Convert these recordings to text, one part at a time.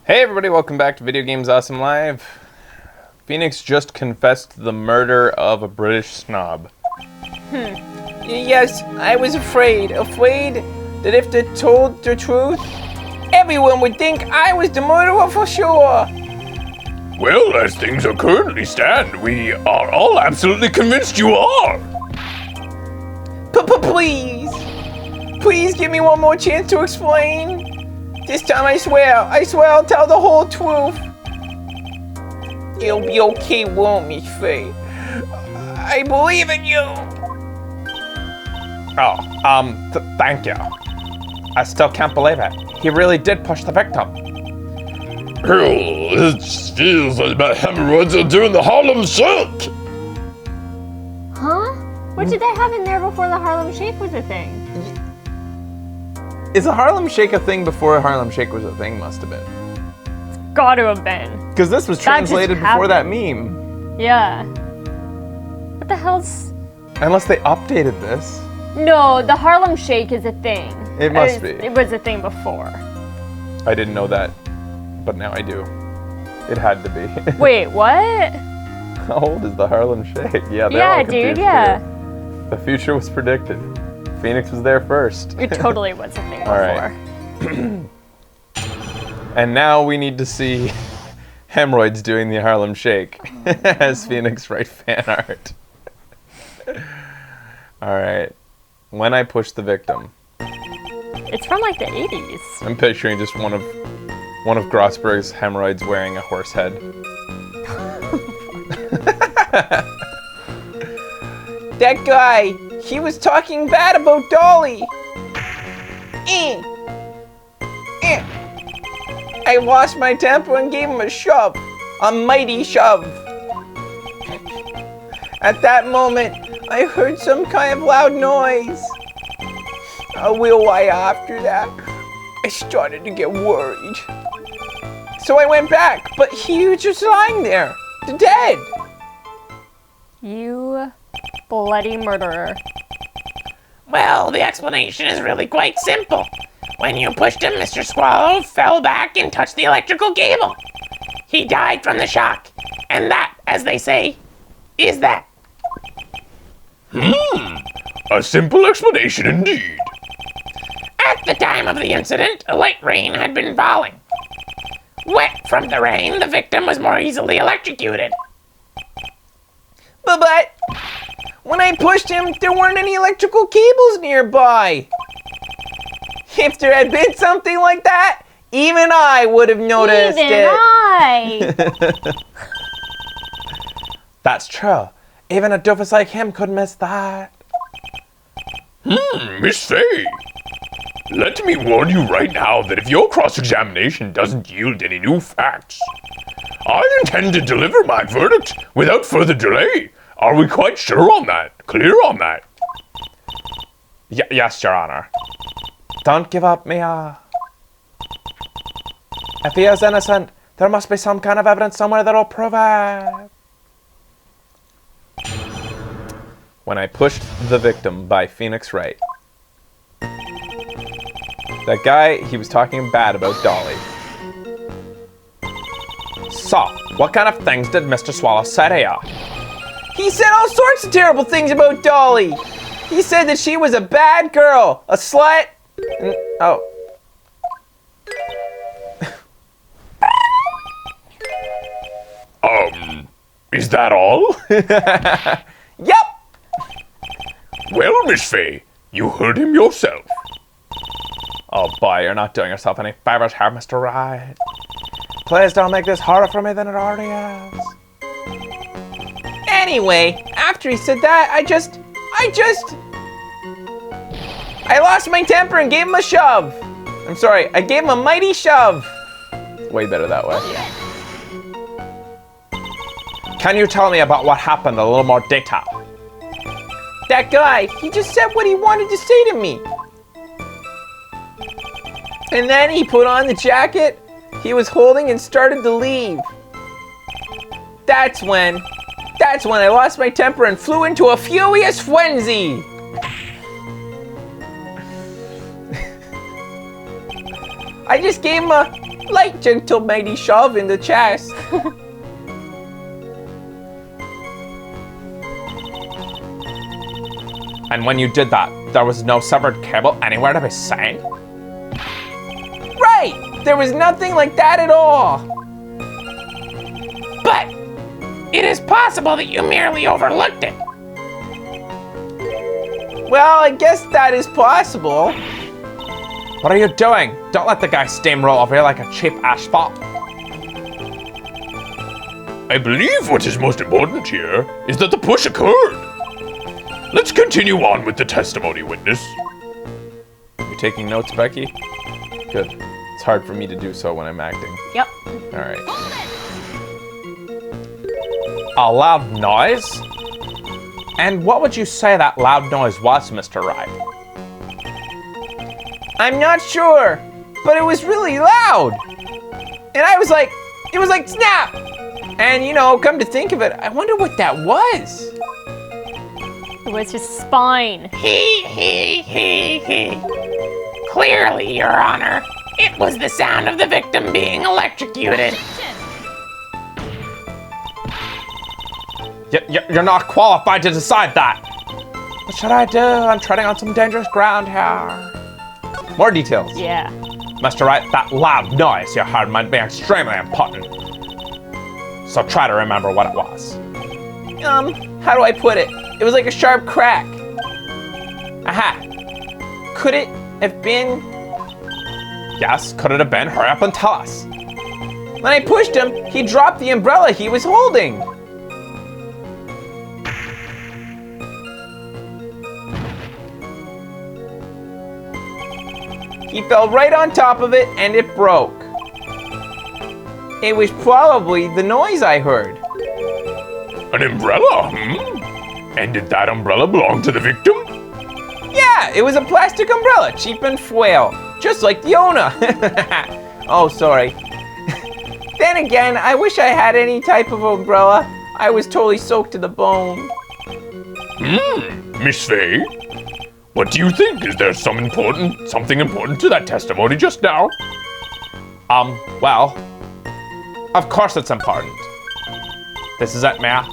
Hey everybody, welcome back to Video Games Awesome Live. Phoenix just confessed the murder of a British snob. Yes, I was afraid that if they told the truth, everyone would think I was the murderer for sure. Well, as things are currently stand, we are all absolutely convinced you are. Please give me one more chance to explain. This time I swear I'll tell the whole truth. You'll be okay, won't me, Faye? I believe in you. Thank you. I still can't believe it. He really did push the victim. Hell, it feels like my hemorrhoids are doing the Harlem Shake. Huh? What did they have in there before the Harlem Shake was a thing? Is a Harlem Shake a thing before Harlem Shake was a thing? Must have been. Gotta have been. Because this was translated before that meme. Yeah. What the hell's... Unless they updated this. No, the Harlem Shake is a thing. It must be. It was a thing before. I didn't know that, but now I do. It had to be. Wait, what? How old is the Harlem Shake? Yeah, they're all confused too. The future was predicted. Phoenix was there first. It totally was a thing before. All right. And now we need to see Hemorrhoids doing the Harlem Shake as Phoenix Wright fan art. All right. When I push the victim. It's from like the 80s. I'm picturing just one of Grossberg's hemorrhoids wearing a horse head. That guy, he was talking bad about Dolly. I lost my temper and gave him a shove. A mighty shove. At that moment, I heard some kind of loud noise. A little while after that, I started to get worried. So I went back, but he was just lying there, dead. You bloody murderer. Well, the explanation is really quite simple. When you pushed him, Mr. Swallow fell back and touched the electrical cable. He died from the shock. And that, as they say, is that. A simple explanation indeed. At the time of the incident, a light rain had been falling. Wet from the rain, the victim was more easily electrocuted. But when I pushed him, there weren't any electrical cables nearby. If there had been something like that, even I would have noticed it. That's true. Even a doofus like him could miss that. Miss Faye. Let me warn you right now that if your cross-examination doesn't yield any new facts, I intend to deliver my verdict without further delay. Are we quite sure on that? Clear on that? Yes, Your Honor. Don't give up, Mia. If he is innocent, there must be some kind of evidence somewhere that'll prove it. When I pushed the victim by Phoenix Wright. That guy, he was talking bad about Dolly. So, what kind of things did Mr. Swallow say to you? He said all sorts of terrible things about Dolly. He said that she was a bad girl, a slut. Oh. Is that all? Yep. Well, Miss Faye, you heard him yourself. Oh boy, you're not doing yourself any favors here, Mr. Wright. Please don't make this harder for me than it already is. Anyway, after he said that, I lost my temper and gave him a shove. I'm sorry, I gave him a mighty shove. Way better that way. Can you tell me about what happened in a little more detail? That guy, he just said what he wanted to say to me. And then he put on the jacket he was holding and started to leave. That's when I lost my temper and flew into a furious frenzy. I just gave him Light, gentle, mighty shove in the chest. And when you did that, there was no severed cable anywhere to be seen? Right! There was nothing like that at all. But it is possible that you merely overlooked it. Well, I guess that is possible. What are you doing? Don't let the guy steamroll over here like a cheap asphalt. I believe what is most important here is that the push occurred. Let's continue on with the testimony, witness. You taking notes, Becky? Good. It's hard for me to do so when I'm acting. Yep. All right. A loud noise? And what would you say that loud noise was, Mr. Wright? I'm not sure, but it was really loud. And I was like, it was like snap. And you know, come to think of it, I wonder what that was. It was his spine. He. Clearly, Your Honor, it was the sound of the victim being electrocuted. You're not qualified to decide that. What should I do? I'm treading on some dangerous ground here. More details. Yeah. Mr. Wright, that loud noise you heard might be extremely important. So try to remember what it was. How do I put it? It was like a sharp crack. Aha. Could it have been? Yes, could it have been? Hurry up and tell us. When I pushed him, he dropped the umbrella he was holding. He fell right on top of it and it broke. It was probably the noise I heard. An umbrella, And did that umbrella belong to the victim? Yeah, it was a plastic umbrella, cheap and frail, just like the owner. Oh, sorry. Then again, I wish I had any type of umbrella. I was totally soaked to the bone. Miss Faye? What do you think? Is there something important to that testimony just now? Well, of course it's important. This is it, Mia.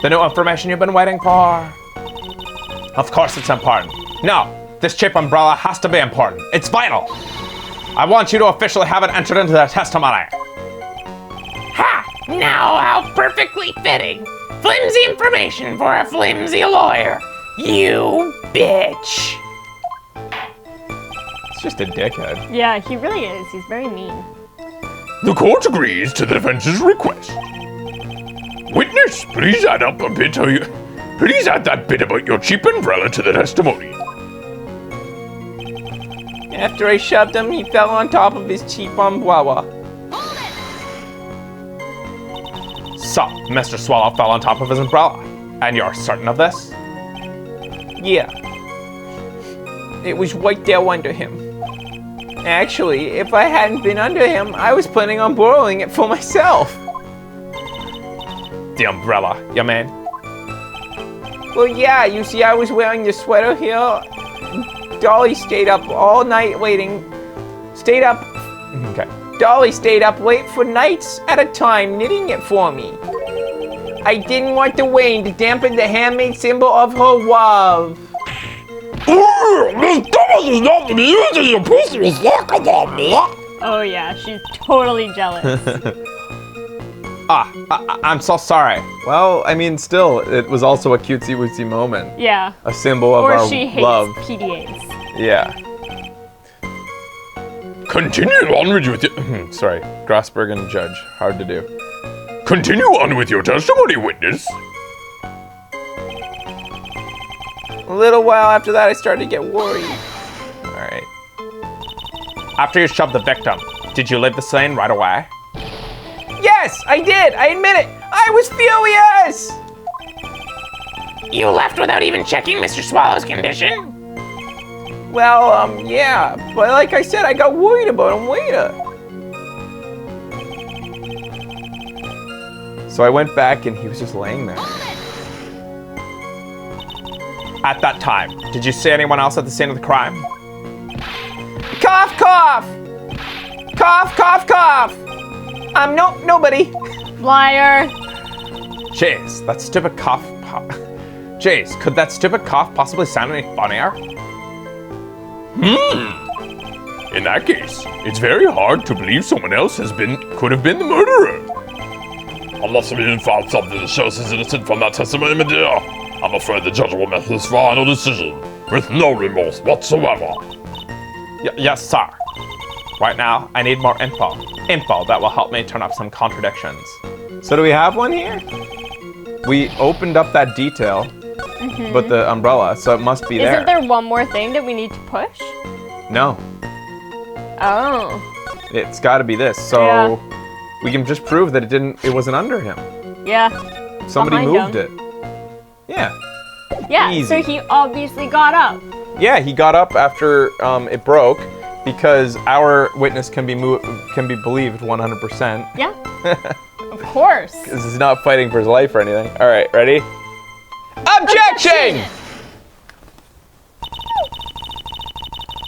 The new information you've been waiting for. Of course it's important. No, this cheap umbrella has to be important. It's vital. I want you to officially have it entered into the testimony. Ha! Now how perfectly fitting. Flimsy information for a flimsy lawyer. You bitch. It's just a dickhead. Yeah, he really is. He's very mean. The court agrees to the defense's request. Witness, please add that bit about your cheap umbrella to the testimony. After I shoved him, he fell on top of his cheap umbrella. So, Mr. Swallow fell on top of his umbrella. And you're certain of this? Yeah. It was right there under him. Actually, if I hadn't been under him, I was planning on borrowing it for myself. The umbrella, you mean? Well, yeah, you see, I was wearing the sweater here. Dolly stayed up all night waiting. Okay. Dolly stayed up late for nights at a time knitting it for me. I didn't want the rain to dampen the handmade symbol of her love. Oh yeah, she's totally jealous. I'm so sorry. Well, I mean, still, it was also a cutesy-wootsy moment. Yeah. A symbol of Or our she hates love. PDAs. Yeah. Continue on with your Sorry, Grossberg and Judge. Hard to do. Continue on with your testimony, witness. A little while after that, I started to get worried. All right. After you shoved the victim, did you leave the scene right away? Yes, I did. I admit it. I was furious. You left without even checking Mr. Swallow's condition? Well, yeah, but like I said, I got worried about him later. So I went back and he was just laying there. At that time, did you see anyone else at the scene of the crime? Cough, cough. Cough, cough, cough. Nope, nobody. Liar. Jeez, that stupid cough. Jeez, could that stupid cough possibly sound any funnier? In that case, it's very hard to believe someone else could have been the murderer. Unless we found something that shows he's innocent from that testimony, my dear, I'm afraid the judge will make his final decision with no remorse whatsoever. Yes, sir. Right now, I need more info. Info that will help me turn up some contradictions. So do we have one here? We opened up that detail, but the umbrella, so it must be there. Isn't there one more thing that we need to push? No, Oh. it's got to be this. So Yeah. we can just prove that it wasn't under him. Yeah. Somebody Behind moved it. Yeah. Yeah, Easy. so he obviously got up. Yeah, he got up after it broke because our witness can be believed 100%. Yeah. Of course. Because he's not fighting for his life or anything. All right, ready? Objection!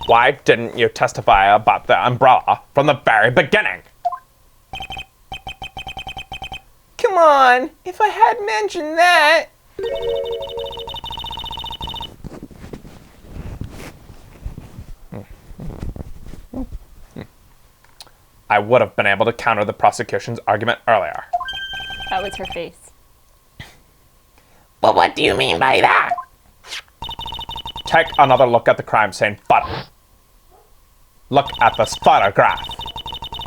Why didn't you testify about the umbrella from the very beginning? Come on, if I had mentioned that. I would have been able to counter the prosecution's argument earlier. That was her face. But what do you mean by that? Take another look at the crime scene photo. Look at this photograph.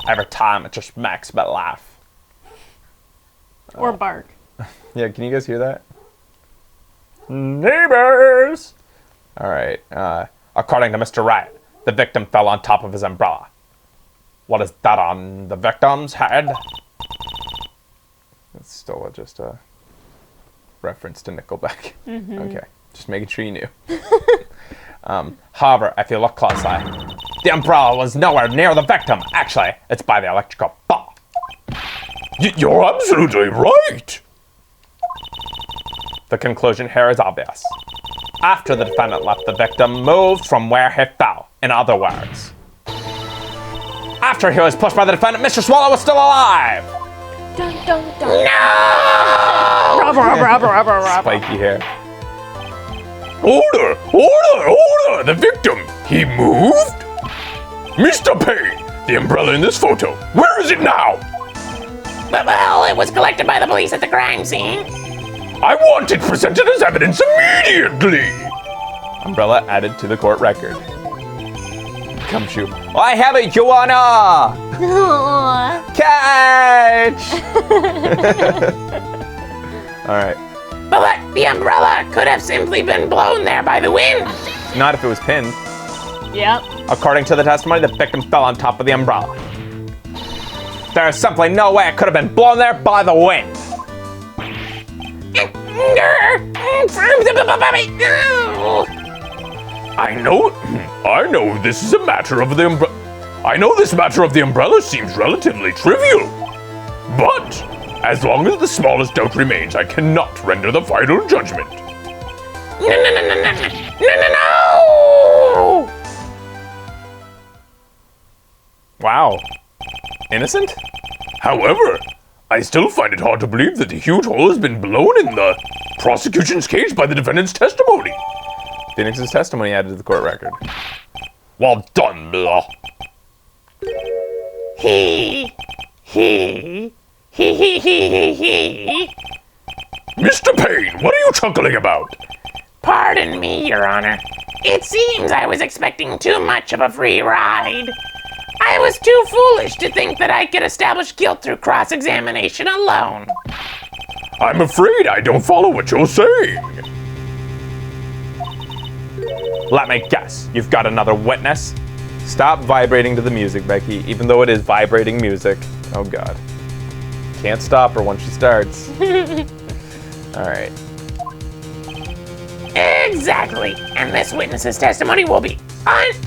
Every time it just makes me laugh. Or bark. Yeah, can you guys hear that? Neighbors! All right. According to Mr. Wright, the victim fell on top of his umbrella. What is that on the victim's head? It's still just a reference to Nickelback. Okay, just making sure you knew. However, if you look closely, the umbrella was nowhere near the victim. Actually, it's by the electrical ball. You're absolutely right. The conclusion here is obvious. After the defendant left, the victim moved from where he fell. In other words, after he was pushed by the defendant, Mr. Swallow was still alive. Dun, dun, dun. Spiky hair. Order! Order! Order! The victim! He moved? Mr. Payne, the umbrella in this photo, where is it now? Well, it was collected by the police at the crime scene. I want it presented as evidence immediately! Umbrella added to the court record. Come shoot. I have it, Joanna! Aw. Catch! All right. But the umbrella could have simply been blown there by the wind. Not if it was pinned. Yep. According to the testimony, the victim fell on top of the umbrella. There is simply no way it could have been blown there by the wind. I know this is a matter of the umbrella. I know this matter of the umbrella seems relatively trivial. But, as long as the smallest doubt remains, I cannot render the final judgment. No! Wow. Innocent? However, I still find it hard to believe that the huge hole has been blown in the prosecution's case by the defendant's testimony. Phoenix's testimony added to the court record. Well done, Miller. He. Mr. Payne, what are you chuckling about? Pardon me, Your Honor. It seems I was expecting too much of a free ride. I was too foolish to think that I could establish guilt through cross-examination alone. I'm afraid I don't follow what you're saying. Let me guess, you've got another witness? Stop vibrating to the music, Becky, even though it is vibrating music. Oh, God. Can't stop her once she starts. All right. Exactly. And this witness's testimony will be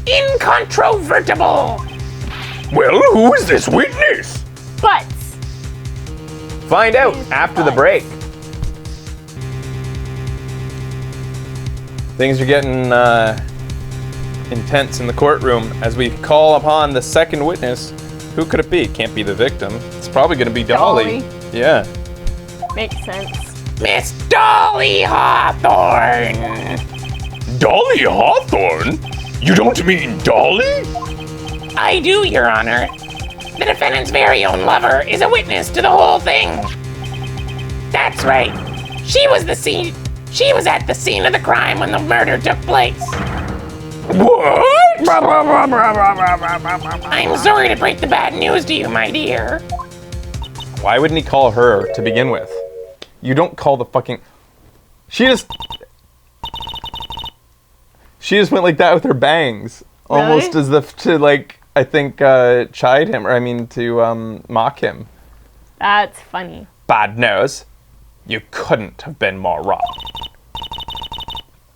incontrovertible. Well, who is this witness? Butts. Find out after the break. Things are getting intense in the courtroom as we call upon the second witness, Who could it be? Can't be the victim. It's probably gonna be Dolly. Yeah. Makes sense. Miss Dolly Hawthorne. Dolly Hawthorne? You don't mean Dolly? I do, Your Honor. The defendant's very own lover is a witness to the whole thing. That's right. She was at the scene of the crime when the murder took place. What? I'm sorry to break the bad news to you, my dear. Why wouldn't he call her to begin with? You don't call the fucking... She just went like that with her bangs. Really? Almost as if to, like, I think, chide him, or I mean to, mock him. That's funny. Bad news. You couldn't have been more wrong.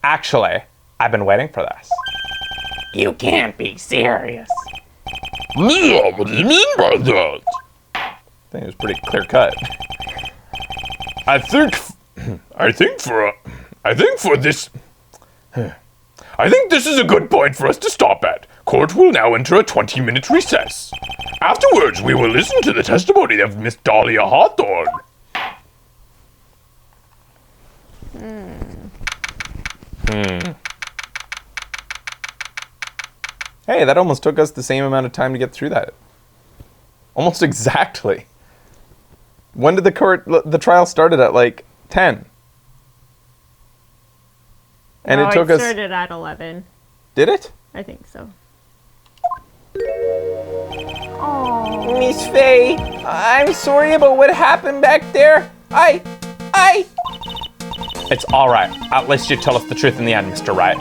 Actually, I've been waiting for this. You can't be serious. Mia, what do you mean by that? I think it was pretty clear cut. I think this is a good point for us to stop at. Court will now enter a 20-minute recess. Afterwards, we will listen to the testimony of Miss Dahlia Hawthorne. Hey, that almost took us the same amount of time to get through that. Almost exactly. When did the trial started at like 10? And No, it took us... started at 11. Did it? I think so. Oh. Miss Faye, I'm sorry about what happened back there. It's alright. At least you tell us the truth in the end, Mr. Wright.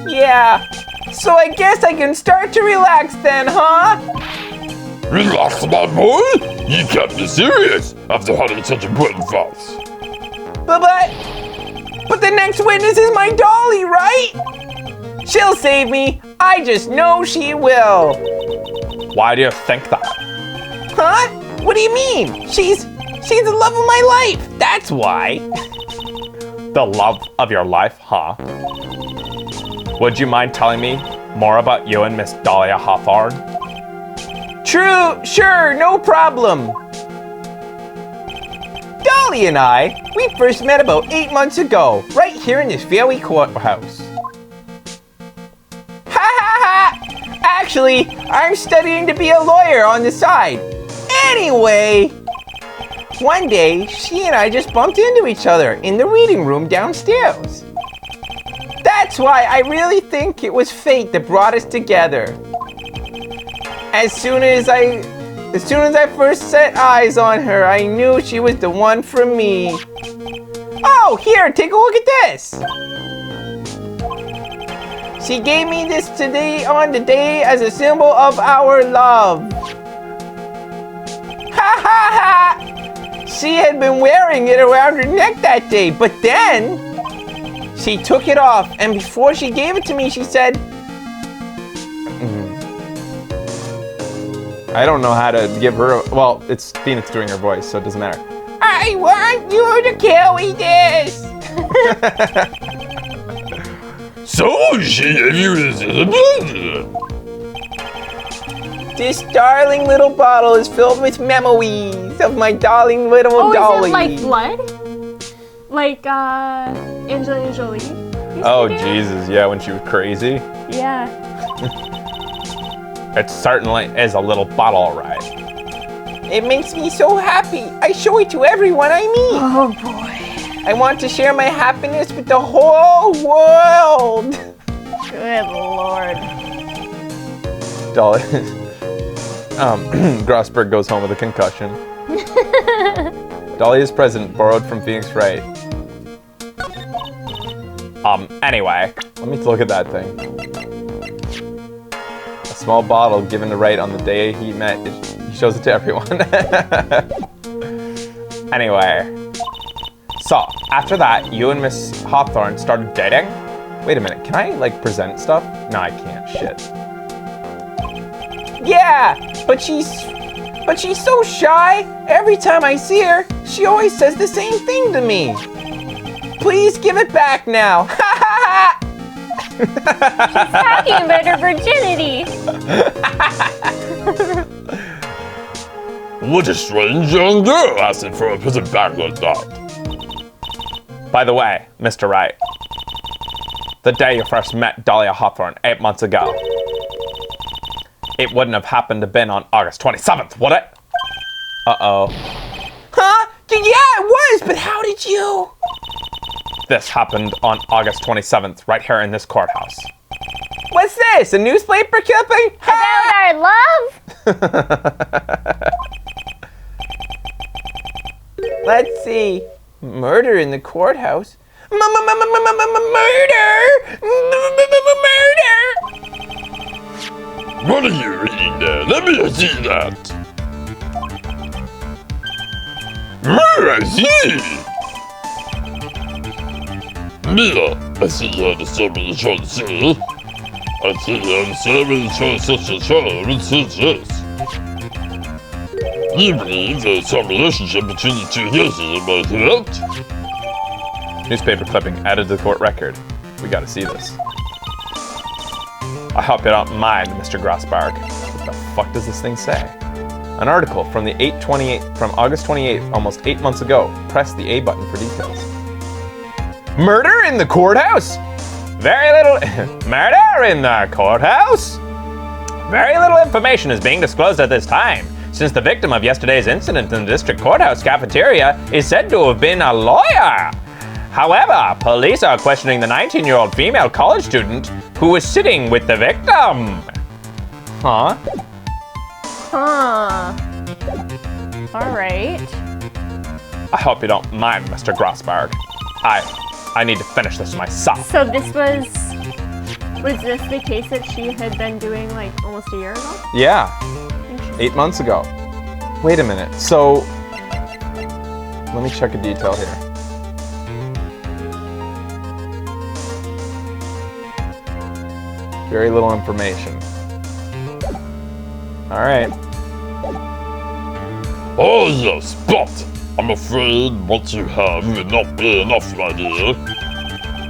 Yeah. So I guess I can start to relax then, huh? Relax, my boy. You can't be serious after having such important facts. But the next witness is my Dolly, right? She'll save me. I just know she will. Why do you think that? Huh? What do you mean? She's the love of my life. That's why. The love of your life, huh? Would you mind telling me more about you and Miss Dahlia Hawthorne? Sure, no problem. Dolly and I, we first met about 8 months ago, right here in this very courthouse. Ha ha ha! Actually, I'm studying to be a lawyer on the side. Anyway, one day, she and I just bumped into each other in the reading room downstairs. That's why I really think it was fate that brought us together. As soon as I first set eyes on her, I knew she was the one for me. Oh, here, take a look at this. She gave me this today on the day as a symbol of our love. Ha ha ha! She had been wearing it around her neck that day, but then she took it off, and before she gave it to me, she said, I don't know how to give her a... Well, it's Phoenix doing her voice, so it doesn't matter. I want you to carry this. So she gave you this as a present. This darling little bottle is filled with memories of my darling little Oh, Dolly. is it like blood? Like, Angelina Jolie? used Oh, to do? Jesus, yeah, when she was crazy. Yeah. It certainly is a little bottle, all right. It makes me so happy. I show it to everyone I meet. Oh, boy. I want to share my happiness with the whole world. Good Lord. Dolly. Grossberg goes home with a concussion. Dolly is present, borrowed from Phoenix Wright. Anyway, let me look at that thing. A small bottle given to Wright on the day he met. He shows it to everyone. Anyway. So, after that, you and Miss Hawthorne started dating? Wait a minute, can I, like, present stuff? No, I can't, shit. Yeah, but she's so shy. Every time I see her, she always says the same thing to me. Please give it back now. Ha ha ha! Talking about her virginity. What a strange young girl asking for a present back like that. By the way, Mr. Wright, the day you first met Dahlia Hawthorne 8 months ago, it wouldn't have happened to been on August 27th, would it? Uh-oh. Huh? Yeah, it was, but how did you? This happened on August 27th, right here in this courthouse. What's this? A newspaper clipping? About our love? Let's see. Murder in the courthouse? Murder! Murder! What are you reading there? Let me see that. I see. Mia, I see how the sermon is trying to say. I see how the sermon is trying to such a child and says yes. You believe there's some relationship between the two cases, am I correct? Newspaper clipping added to the court record. We gotta see this. I hope you don't mind, Mr. Grossberg. What the fuck does this thing say? An article from the from August 28th, almost 8 months ago. Press the A button for details. Murder in the courthouse? Very little murder in the courthouse? Very little information is being disclosed at this time, since the victim of yesterday's incident in the district courthouse cafeteria is said to have been a lawyer. However, police are questioning the 19-year-old female college student who was sitting with the victim. Huh? Huh. Alright. I hope you don't mind, Mr. Grossberg. I need to finish this myself. So this was this the case that she had been doing like almost a year ago? Yeah, 8 months ago. Wait a minute, so, let me check a detail here. Very little information. All right. Oh yes, but I'm afraid what you have will not be enough, my dear.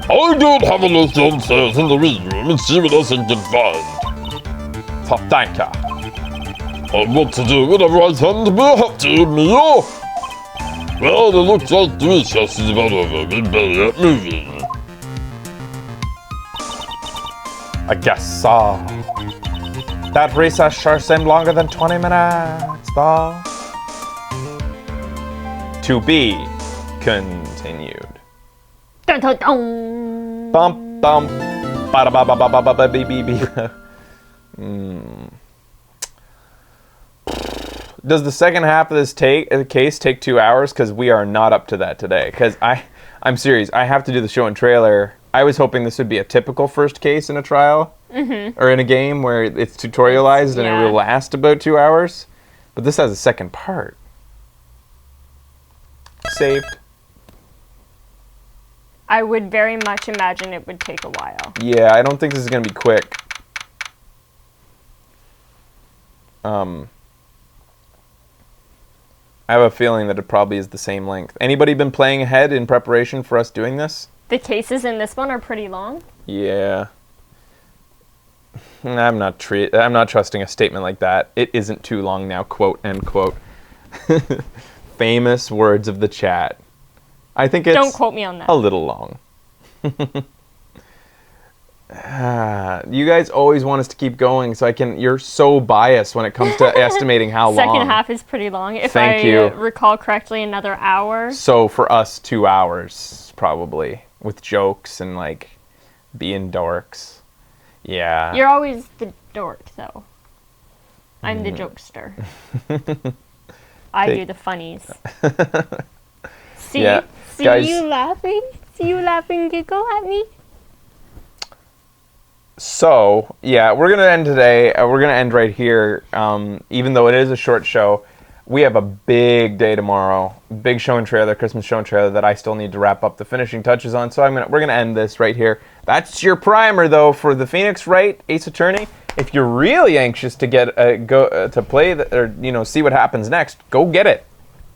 I'll go and have a look downstairs in the reading room and see what else I can find. Top thank you. And what to do whenever I tend to be happy, Mia? Well, it looks like the recess is about over. We better get moving. I guess so. That recess sure seemed longer than 20 minutes, though. To be continued. Dun, dun, dun. Bump, bump. Ba ba ba ba ba ba ba bee bee bee. Does the second half of this case take 2 hours? Because we are not up to that today. Because I'm serious. I have to do the show and trailer. I was hoping this would be a typical first case in a trial. Or in a game where it's tutorialized and it will last about 2 hours. But this has a second part. Saved. I would very much imagine it would take a while. Yeah, I don't think this is going to be quick. I have a feeling that it probably is the same length. Anybody been playing ahead in preparation for us doing this? The cases in this one are pretty long. Yeah. I'm not trusting a statement like that. It isn't too long now, quote, end quote. Famous words of the chat. I think it's Don't quote me on that. a little long. You guys always want us to keep going, so you're so biased when it comes to estimating how long. Second half is pretty long. If Thank I you. recall correctly, another hour. So for us, 2 hours, probably, with jokes and, like, being dorks. Yeah. You're always the dork, though. I'm the jokester. I do the funnies. See? Yeah. See Guys- you laughing? See you laughing, giggle at me? So, yeah, we're going to end today. We're going to end right here. Even though it is a short show, we have a big day tomorrow. Big show and trailer, Christmas show and trailer that I still need to wrap up the finishing touches on. So we're going to end this right here. That's your primer, though, for the Phoenix Wright Ace Attorney. If you're really anxious to get to play or see what happens next, go get it.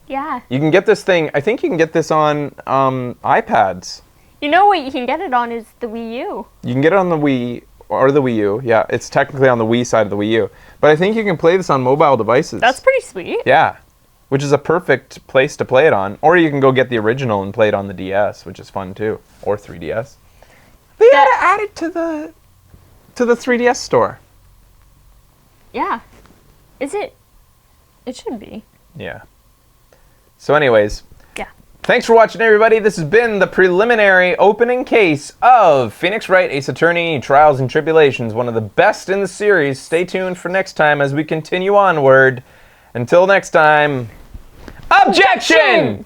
Yeah. You can get this thing. I think you can get this on iPads. You know what you can get it on is the Wii U. You can get it on the Wii or the Wii U. Yeah, it's technically on the Wii side of the Wii U. But I think you can play this on mobile devices. That's pretty sweet. Yeah. which is a perfect place to play it on. Or you can go get the original and play it on the DS, which is fun too, or 3DS. They had to add it to the 3DS store. Yeah. Is it? It should be. Yeah. So anyways, Yeah. thanks for watching, everybody. This has been the preliminary opening case of Phoenix Wright Ace Attorney Trials and Tribulations, one of the best in the series. Stay tuned for next time as we continue onward. Until next time, objection!